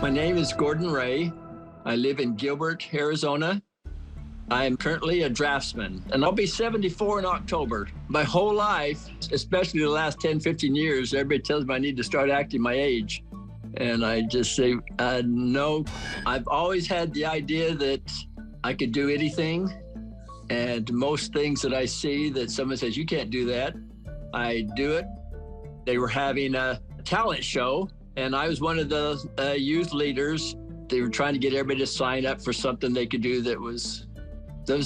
My name is Gordon Ray. I live in Gilbert, Arizona. I am currently a draftsman, and I'll be 74 in October. My whole life, especially the last 10, 15 years, everybody tells me I need to start acting my age. And I just say, no. I've always had the idea that I could do anything. And most things that I see that someone says, you can't do that, I do it. They were having a talent show, and I was one of the youth leaders. They were trying to get everybody to sign up for something they could do that was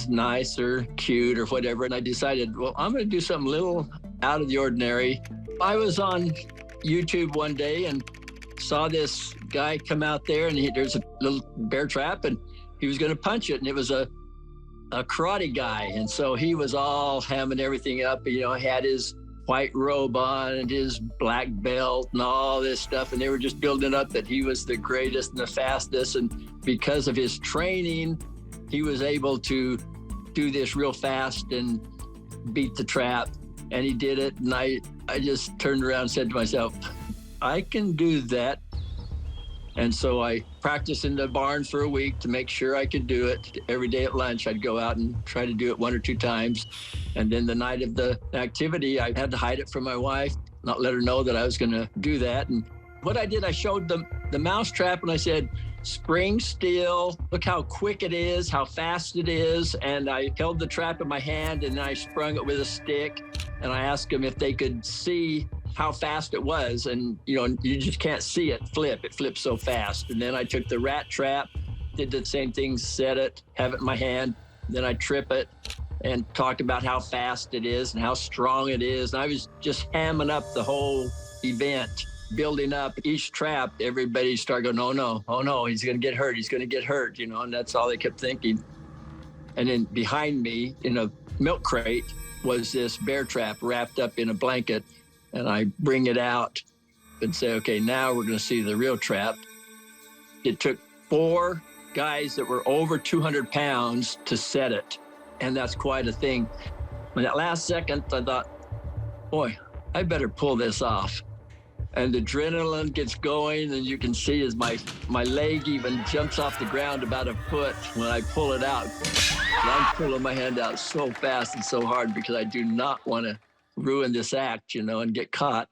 nice or cute or whatever. And I decided, well, I'm going to do something a little out of the ordinary. I was on YouTube one day and saw this guy come out there, and there's a little bear trap, and he was going to punch it. And it was a karate guy. And so he was all hamming everything up. You know, he had his white robe on and his black belt and all this stuff. And they were just building up that he was the greatest and the fastest. And because of his training, he was able to do this real fast and beat the trap. And he did it. And I just turned around and said to myself, I can do that. And so I practiced in the barn for a week to make sure I could do it. Every day at lunch, I'd go out and try to do it 1 or 2 times. And then the night of the activity, I had to hide it from my wife, not let her know that I was going to do that. And what I did, I showed them the mouse trap, and I said, spring still, look how quick it is, how fast it is. And I held the trap in my hand, and I sprung it with a stick. And I asked them if they could see how fast it was. And, you know, you just can't see it flip. It flips so fast. And then I took the rat trap, did the same thing, set it, have it in my hand. Then I trip it and talked about how fast it is and how strong it is. And I was just hamming up the whole event, building up each trap. Everybody started going, oh no, he's going to get hurt. He's going to get hurt, you know, and that's all they kept thinking. And then behind me in a milk crate was this bear trap wrapped up in a blanket. And I bring it out and say, okay, now we're going to see the real trap. It took 4 guys that were over 200 pounds to set it. And that's quite a thing. In that last second, I thought, boy, I better pull this off. And the adrenaline gets going, and you can see as my leg even jumps off the ground about a foot when I pull it out. And I'm pulling my hand out so fast and so hard because I do not want to ruin this act, you know, and get caught.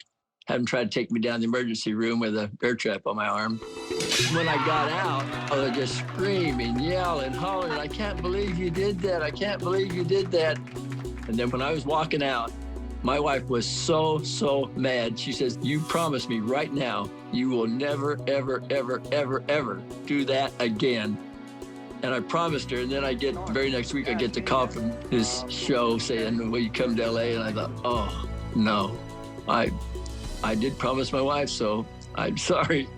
Have them try to take me down the emergency room with a bear trap on my arm. When I got out, I was just screaming, yelling, hollering, I can't believe you did that. I can't believe you did that. And then when I was walking out, my wife was so mad. She says, you promise me right now, you will never, ever, ever, ever, ever do that again. And I promised her, and then the very next week, I get the call from this show saying, will you come to LA? And I thought, oh, no, I did promise my wife, so I'm sorry.